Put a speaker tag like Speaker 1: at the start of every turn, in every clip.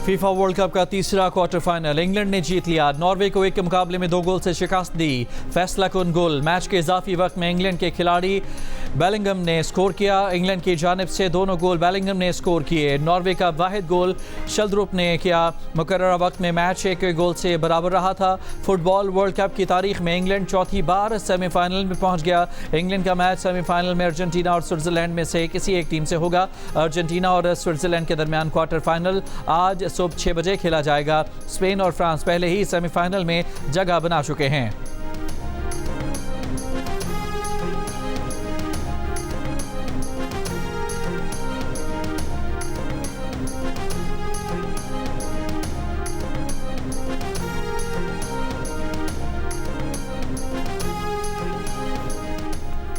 Speaker 1: FIFA world cup का तीसरा quarter final England ने जीत लिया। नॉर्वे को 1 के मुकाबले में 2 गोल से शिकस्त दी। फैसला कुन गोल मैच के इजाफी वक्त में इंग्लैंड के खिलाड़ी बेलिंगम ने स्कोर किया। इंग्लैंड की जानिब से दोनों गोल बेलिंगम ने स्कोर किए। नॉर्वे का वाहिद गोल शल्द्रुप ने किया। मुकर्ररा वक्त में मैच 1 गोल से बराबर रहा था। फुटबॉल वर्ल्ड कप की तारीख में इंग्लैंड चौथी बार सेमीफाइनल में पहुंच गया। इंग्लैंड का मैच सेमीफाइनल में अर्जेंटीना और स्विट्जरलैंड में से किसी एक टीम से होगा। अर्जेंटीना और स्विट्जरलैंड के दरमियान क्वार्टर फाइनल आज सुबह 6 बजे खेला जाएगा। स्पेन और फ्रांस पहले ही सेमीफाइनल में जगह बना चुके हैं।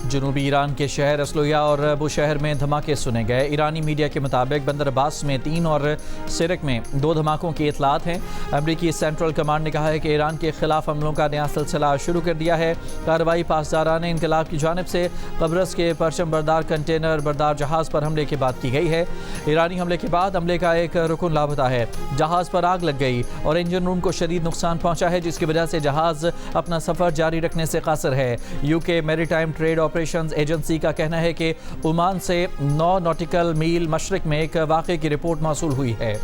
Speaker 1: जनूबी ईरान के शहर असलोया और बुशहर में धमाके सुने गए। ईरानी मीडिया के मुताबिक बंदर अब्बास में 3 और सिरक में 2 धमाकों की इतलात हैं। अमरीकी सेंट्रल कमांड ने कहा है कि ईरान के खिलाफ हमलों का नया सिलसिला शुरू कर दिया है। कार्रवाई पासदारान इनकलाब की जानिब से कब्रस के परचम बरदार कंटेनर बरदार जहाज़ पर हमले के बाद की गई है। ईरानी हमले के बाद हमले का एक रुकन लापता है। जहाज़ पर आग लग गई और इंजन रूम को शदीद नुकसान पहुंचा है, जिसकी वजह से जहाज़ अपना सफ़र जारी रखने से कासिर है। यूके मैरीटाइम ट्रेड एजेंसी का कहना है कि ओमान से 9 नॉटिकल मील मशरिक में एक वाक़े की रिपोर्ट मौसूल हुई है।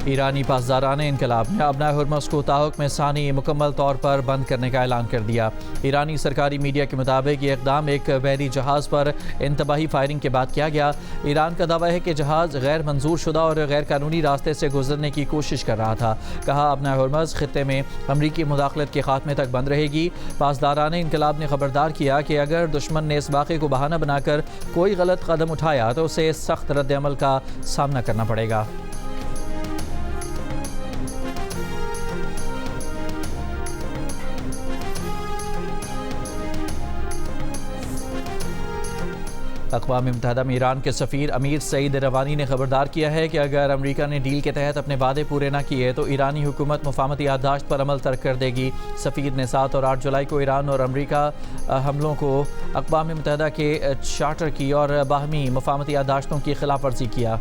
Speaker 1: ईरानी पासदारान इनकलाब ने अबना हुर्मस को ताहुक्म सानी मुकम्मल तौर पर बंद करने का ऐलान कर दिया। ईरानी सरकारी मीडिया के मुताबिक ये इक़दाम एक बहरी जहाज़ पर इंतबाही फायरिंग के बाद किया गया। ईरान का दावा है कि जहाज़ गैर मंजूर शुदा और गैर कानूनी रास्ते से गुजरने की कोशिश कर रहा था। कहा अबना हुर्मस खित्ते में अमरीकी मुदाखलत के खात्मे तक बंद रहेगी। पासदारान इनकलाब ने खबरदार किया कि अगर दुश्मन ने इस वाक़े को बहाना बनाकर कोई गलत कदम उठाया तो उसे सख्त रद्द-ए-अमल का सामना करना पड़ेगा। अक़वाम मुत्तहिदा में ईरान के सफ़ीर अमीर सईद रवानी ने खबरदार किया है कि अगर अमरीका ने डील के तहत अपने वादे पूरे न किए तो ईरानी हुकूमत मुफ़ाहमती याददाश्त पर अमल तर्क कर देगी। सफ़ीर ने 7 और 8 जुलाई को ईरान और अमरीका हमलों को अक़वाम मुत्तहिदा के चार्टर की और बाहमी मुफ़ाहमती याददाश्तों की खिलाफ वर्जी किया।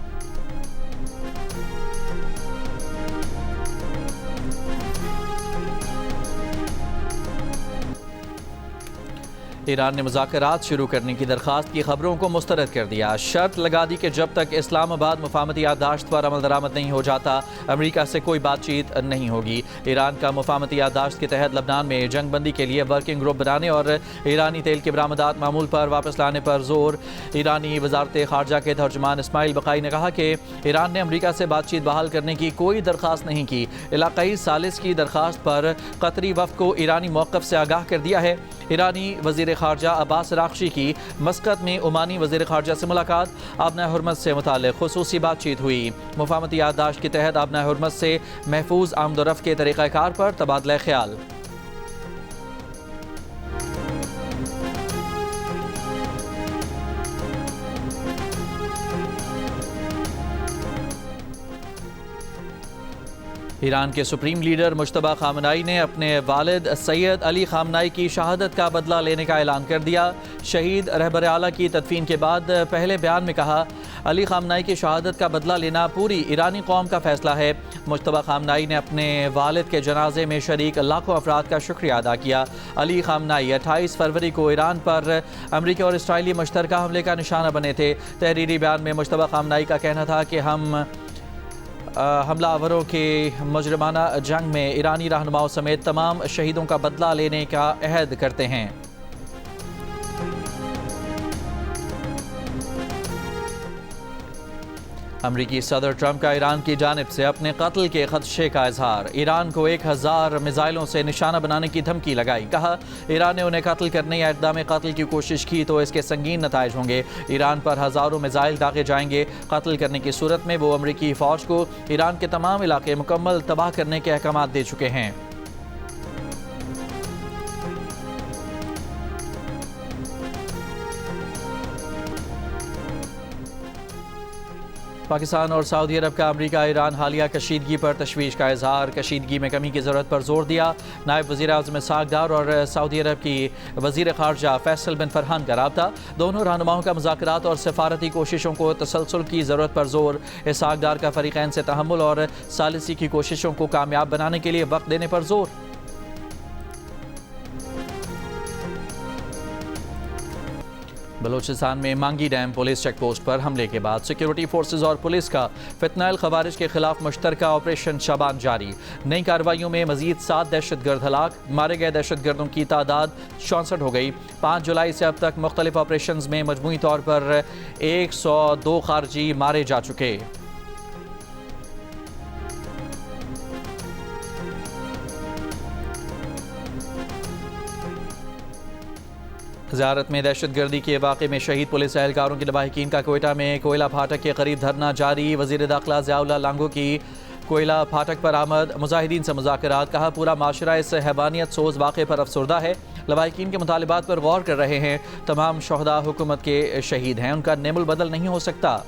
Speaker 1: ईरान ने मुज़ाकरात शुरू करने की दरख्वास्त की खबरों को मुस्तरद कर दिया। शर्त लगा दी कि जब तक इस्लामाबाद मुफ़ाहमती याददाश्त पर अमल दरामद नहीं हो जाता अमरीका से कोई बातचीत नहीं होगी। ईरान का मुफ़ाहमती याददाश्त के तहत लबनान में जंग बंदी के लिए वर्किंग ग्रुप बनाने और ईरानी तेल की बरामदात मामूल पर वापस लाने पर जोर। ईरानी वज़ारत ख़ारजा के तर्जुमान इस्माइल बक़ाई ने कहा कि ईरान ने अमरीका से बातचीत बहाल करने की कोई दरख्वास्त नहीं की। इलाक़ाई सालिस की दरख्वास्त पर कतरी वफ़द को ईरानी मौक़िफ़ से आगाह कर दिया है। ईरानी वज़ीर ख़ारजा अब्बास अराग़ची की मस्कत में ओमानी वज़ीर ख़ारजा से मुलाकात। अबना हुर्मस से मुताल्लिक़ ख़ुसूसी बातचीत हुई। मुफ़ाहमती याददाश्त के तहत अबना हुर्मस से महफूज आमदोरफ़्त के तरीक़ाकार पर तबादला ख्याल। ईरान के सुप्रीम लीडर मुश्तबा खामनाई ने अपने वालिद सैयद अली खामनाई की शहादत का बदला लेने का ऐलान कर दिया। शहीद रहबर आला की तदफीन के बाद पहले बयान में कहा, अली खामनाई की शहादत का बदला लेना पूरी ईरानी कौम का फैसला है। मुश्तबा खामनाई ने अपने वालिद के जनाजे में शरीक लाखों अफराद का शुक्रिया अदा किया। अली खामनाई 28 फरवरी को ईरान पर अमरीकी और इसराइली मुश्तरका हमले का निशाना बने थे। तहरीरी बयान में मुश्तबा खामनाई का कहना था कि हम हमलावरों के मुजरिमाना जंग में ईरानी रहनुमाओं समेत तमाम शहीदों का बदला लेने का अहद करते हैं। अमरीकी सदर ट्रंप का ईरान की जानिब से अपने कत्ल के खदशे का इजहार। ईरान को 1000 मिसाइलों से निशाना बनाने की धमकी लगाई। कहा, ईरान ने उन्हें कत्ल करने या इक़दाम कत्ल की कोशिश की तो इसके संगीन नताइज होंगे। ईरान पर हज़ारों मिसाइल दागे जाएंगे। कत्ल करने की सूरत में वो अमरीकी फ़ौज को ईरान के तमाम इलाके मुकम्मल तबाह करने के अहकाम दे चुके हैं। پاکستان اور سعودی عرب کا امریکہ ایران حالیہ کشیدگی پر تشویش کا اظہار، کشیدگی میں کمی کی ضرورت پر زور دیا۔ نائب وزیر اعظم اسحاق ڈار اور سعودی عرب کی وزیر خارجہ فیصل بن فرحان کا رابطہ، دونوں رہنماؤں کا مذاکرات اور سفارتی کوششوں کو تسلسل کی ضرورت پر زور۔ اسحاق ڈار کا فریقین سے تحمل اور ثالثی کی کوششوں کو کامیاب بنانے کے لیے وقت دینے پر زور۔ بلوچستان میں مانگی ڈیم پولیس چیک پوسٹ پر حملے کے بعد سیکیورٹی فورسز اور پولیس کا فتنہ الخوارج کے خلاف مشترکہ آپریشن شبان جاری۔ نئی کارروائیوں میں مزید 7 دہشت گرد ہلاک، مارے گئے دہشت گردوں کی تعداد 64 ہو گئی۔ 5 جولائی سے اب تک مختلف آپریشنز میں مجموعی طور پر 102 خارجی مارے جا چکے۔ زیارت میں دہشت گردی کے واقعے میں شہید پولیس اہلکاروں کے لواحقین کا کوئٹہ میں کوئلہ پھاٹک کے قریب دھرنا جاری۔ وزیر داخلہ ضیاء اللہ لانگو کی کوئلہ پھاٹک پر آمد، مجاہدین سے مذاکرات، کہا پورا معاشرہ اس حیوانیت سوز واقعے پر افسردہ ہے، لواحقین کے مطالبات پر غور کر رہے ہیں، تمام شہداء حکومت کے شہید ہیں، ان کا نعم البدل نہیں ہو سکتا۔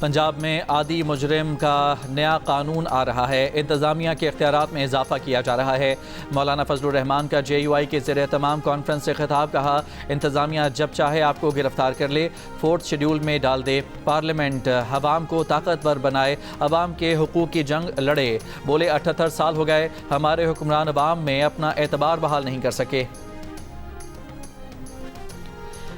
Speaker 1: پنجاب میں عادی مجرم کا نیا قانون آ رہا ہے، انتظامیہ کے اختیارات میں اضافہ کیا جا رہا ہے۔ مولانا فضل الرحمان کا JUI کے زیر اہتمام کانفرنس سے خطاب، کہا انتظامیہ جب چاہے آپ کو گرفتار کر لے، 4تھ شیڈول میں ڈال دے، پارلیمنٹ عوام کو طاقتور بنائے، عوام کے حقوق کی جنگ لڑے۔ بولے 78 سال ہو گئے، ہمارے حکمران عوام میں اپنا اعتبار بحال نہیں کر سکے۔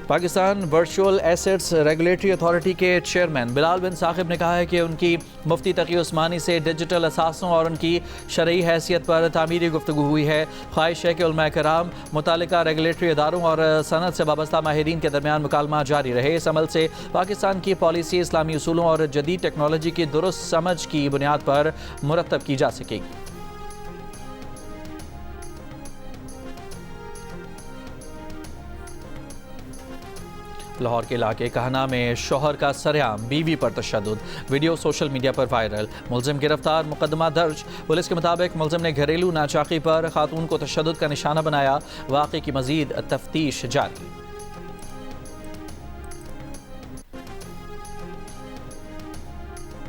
Speaker 1: Pakistan virtual assets regulatory authority کے چیئرمین بلال بن ثاقب نے کہا ہے کہ ان کی مفتی تقی عثمانی سے ڈیجیٹل اثاثوں اور ان کی شرعی حیثیت پر تعمیری گفتگو ہوئی ہے۔ خواہش ہے کہ علماء کرام، متعلقہ ریگولیٹری اداروں اور صنعت سے وابستہ ماہرین کے درمیان مکالمہ جاری رہے۔ اس عمل سے پاکستان کی پالیسی اسلامی اصولوں اور جدید ٹیکنالوجی کی درست سمجھ کی بنیاد پر مرتب کی جا سکے گی۔ لاہور کے علاقے کہنا میں شوہر کا سرعام بیوی پر تشدد، ویڈیو سوشل میڈیا پر وائرل، ملزم گرفتار، مقدمہ درج۔ پولیس کے مطابق ملزم نے گھریلو ناچاقی پر خاتون کو تشدد کا نشانہ بنایا، واقعے کی مزید تفتیش جاری۔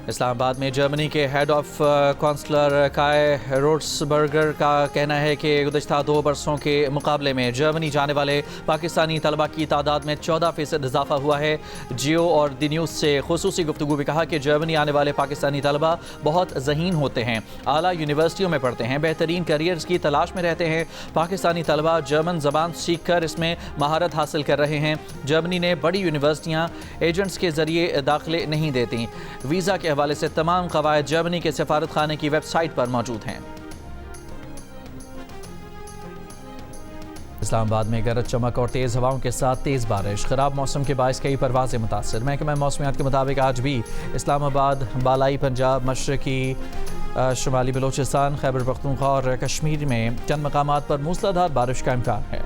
Speaker 1: اسلام آباد میں جرمنی کے ہیڈ آف کانسلر کائے روٹسبرگر کا کہنا ہے کہ گزشتہ 2 برسوں کے مقابلے میں جرمنی جانے والے پاکستانی طلبہ کی تعداد میں 14% اضافہ ہوا ہے۔ جیو اور دی نیوز سے خصوصی گفتگو بھی کہا کہ جرمنی آنے والے پاکستانی طلبہ بہت ذہین ہوتے ہیں، اعلیٰ یونیورسٹیوں میں پڑھتے ہیں، بہترین کیریئرز کی تلاش میں رہتے ہیں۔ پاکستانی طلبہ جرمن زبان سیکھ کر اس میں مہارت حاصل کر رہے ہیں۔ جرمنی نے بڑی یونیورسٹیاں ایجنٹس کے ذریعے داخلے نہیں دیتی۔ ویزا کے حوالے سے تمام قواعد جرمنی کے سفارت خانے کی ویب سائٹ پر موجود ہیں۔ اسلام آباد میں گرج چمک اور تیز ہواؤں کے ساتھ تیز بارش، خراب موسم کے باعث کئی پروازیں متاثر۔ محکمہ موسمیات کے مطابق آج بھی اسلام آباد، بالائی پنجاب، مشرقی شمالی بلوچستان، خیبر پختونخوا اور کشمیر میں چند مقامات پر موسلادھار بارش کا امکان ہے۔